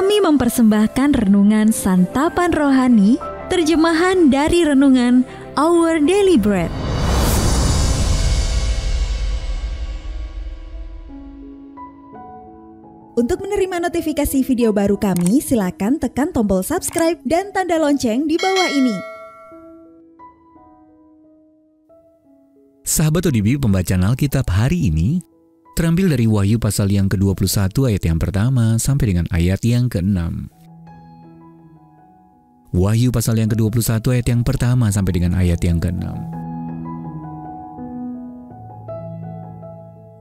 Kami mempersembahkan renungan Santapan Rohani, terjemahan dari renungan Our Daily Bread. Untuk menerima notifikasi video baru kami, silakan tekan tombol subscribe dan tanda lonceng di bawah ini. Sahabat ODB, pembacaan Alkitab hari ini terambil dari Wahyu pasal yang ke-21 ayat yang pertama sampai dengan ayat yang ke-6. Wahyu pasal yang ke-21 ayat yang pertama sampai dengan ayat yang ke-6.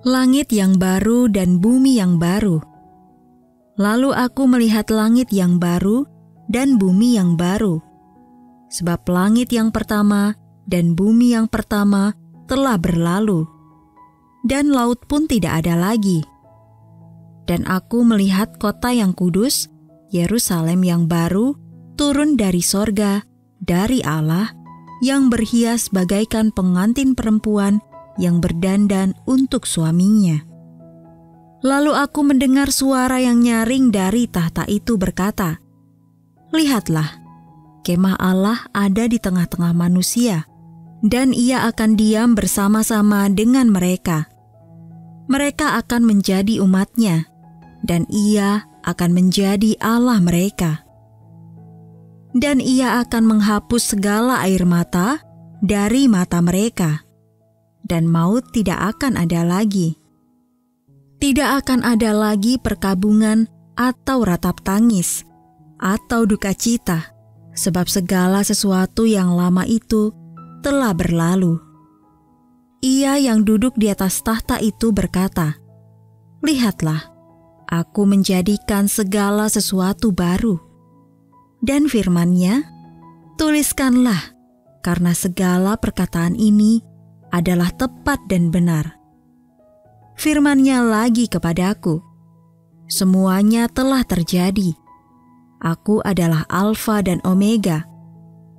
Langit yang baru dan bumi yang baru. Lalu aku melihat langit yang baru dan bumi yang baru. Sebab langit yang pertama dan bumi yang pertama telah berlalu, dan laut pun tidak ada lagi. Dan aku melihat kota yang kudus, Yerusalem yang baru, turun dari sorga, dari Allah, yang berhias bagaikan pengantin perempuan yang berdandan untuk suaminya. Lalu aku mendengar suara yang nyaring dari tahta itu berkata, "Lihatlah, kemah Allah ada di tengah-tengah manusia, dan ia akan diam bersama-sama dengan mereka. Mereka akan menjadi umat-Nya, dan ia akan menjadi Allah mereka. Dan ia akan menghapus segala air mata dari mata mereka, dan maut tidak akan ada lagi. Tidak akan ada lagi perkabungan atau ratap tangis, atau duka cita, sebab segala sesuatu yang lama itu telah berlalu." Ia yang duduk di atas tahta itu berkata, "Lihatlah, aku menjadikan segala sesuatu baru." Dan firman-Nya, "Tuliskanlah, karena segala perkataan ini adalah tepat dan benar." Firman-Nya lagi kepadaku, "Semuanya telah terjadi. Aku adalah Alfa dan Omega,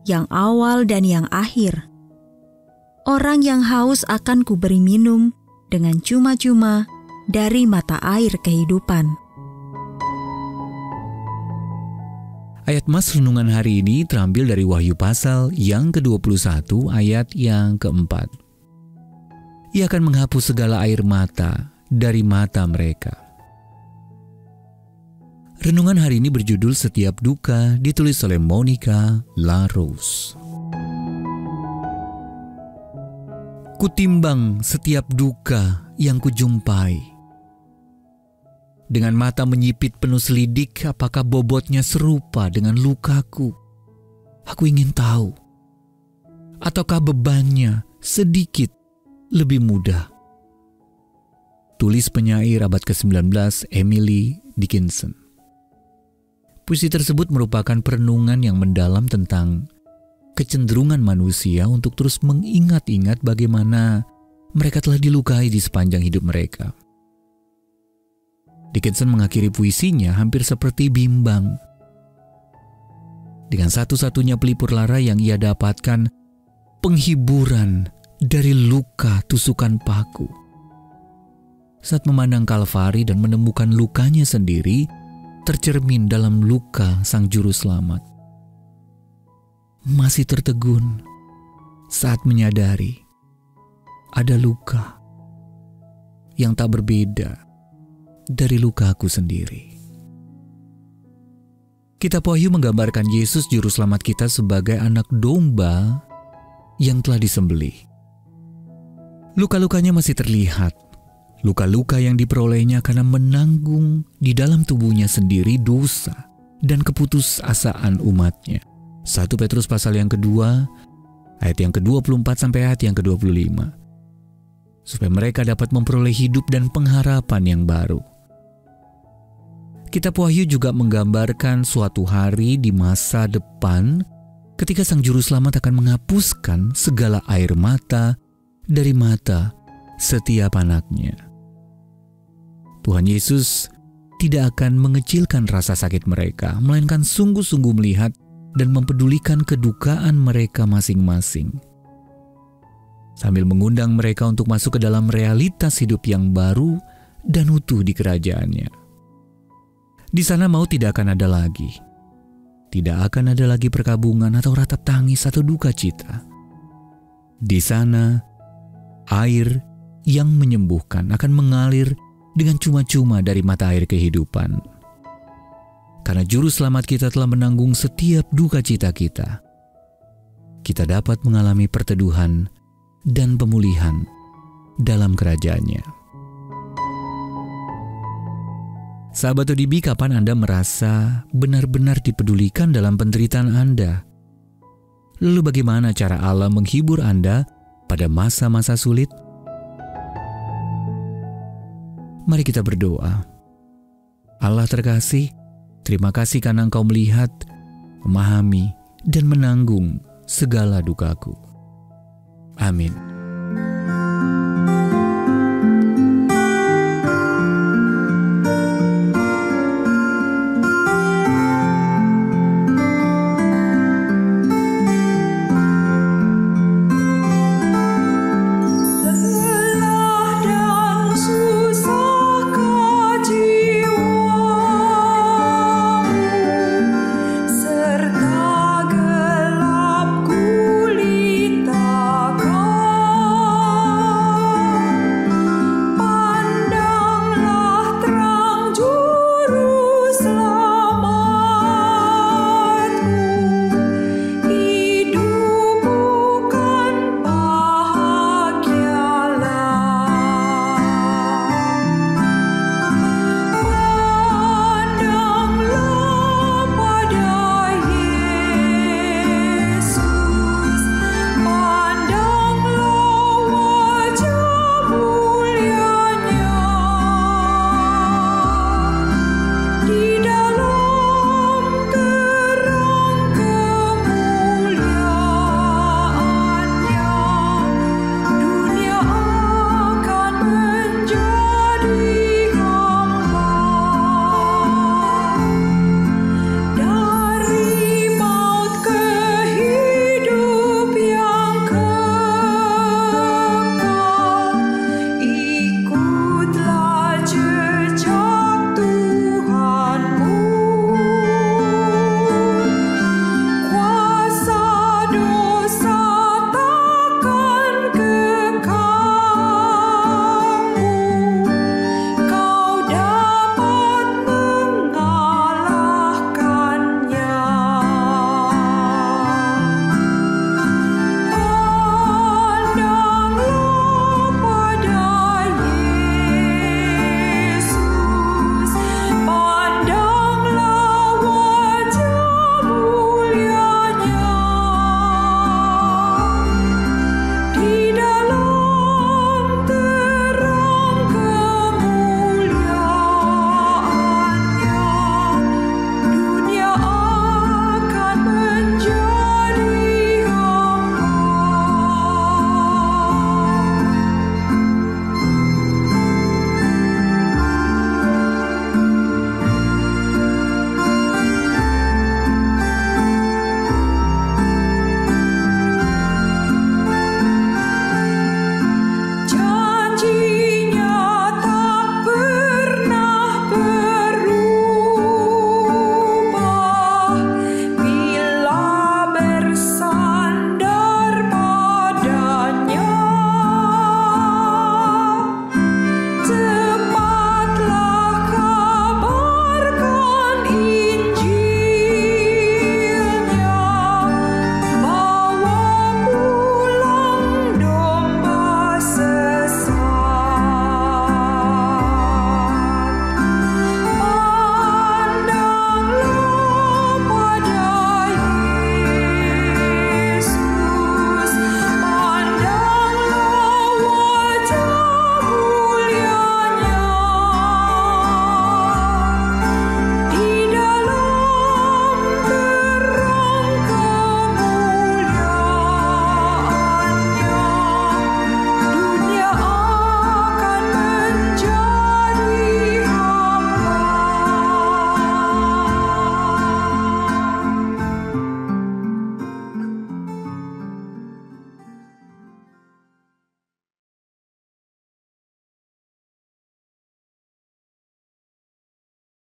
yang awal dan yang akhir. Orang yang haus akan kuberi minum dengan cuma-cuma dari mata air kehidupan." Ayat mas renungan hari ini terambil dari Wahyu pasal yang ke-21 ayat yang ke-4. Ia akan menghapus segala air mata dari mata mereka. Renungan hari ini berjudul Setiap Duka, ditulis oleh Monica LaRose. Kutimbang setiap duka yang kujumpai. Dengan mata menyipit penuh selidik, apakah bobotnya serupa dengan lukaku? Aku ingin tahu. Ataukah bebannya sedikit lebih mudah? Tulis penyair abad ke-19 Emily Dickinson. Puisi tersebut merupakan perenungan yang mendalam tentang kecenderungan manusia untuk terus mengingat-ingat bagaimana mereka telah dilukai di sepanjang hidup mereka. Dickinson mengakhiri puisinya hampir seperti bimbang. Dengan satu-satunya pelipur lara yang ia dapatkan, penghiburan dari luka tusukan paku. Saat memandang Kalvari dan menemukan lukanya sendiri, tercermin dalam luka sang juru selamat. Masih tertegun saat menyadari ada luka yang tak berbeda dari lukaku sendiri. Kitab Wahyu menggambarkan Yesus juru selamat kita sebagai anak domba yang telah disembelih. Luka-lukanya masih terlihat. Luka-luka yang diperolehnya karena menanggung di dalam tubuhnya sendiri dosa dan keputusasaan umatnya. 1 Petrus pasal yang kedua, ayat yang ke-24 sampai ayat yang ke-25. Supaya mereka dapat memperoleh hidup dan pengharapan yang baru. Kitab Wahyu juga menggambarkan suatu hari di masa depan ketika sang juru selamat akan menghapuskan segala air mata dari mata setiap anaknya. Tuhan Yesus tidak akan mengecilkan rasa sakit mereka, melainkan sungguh-sungguh melihat dan mempedulikan kedukaan mereka masing-masing. Sambil mengundang mereka untuk masuk ke dalam realitas hidup yang baru dan utuh di kerajaannya. Di sana maut tidak akan ada lagi. Tidak akan ada lagi perkabungan atau ratap tangis atau duka cita. Di sana, air yang menyembuhkan akan mengalir dengan cuma-cuma dari mata air kehidupan. Karena Juru Selamat kita telah menanggung setiap duka cita kita. Kita dapat mengalami perteduhan dan pemulihan dalam kerajaan-Nya. Sahabat ODB, kapan Anda merasa benar-benar dipedulikan dalam penderitaan Anda? Lalu bagaimana cara Allah menghibur Anda pada masa-masa sulit? Mari kita berdoa. Allah terkasih, terima kasih karena Engkau melihat, memahami, dan menanggung segala dukaku. Amin.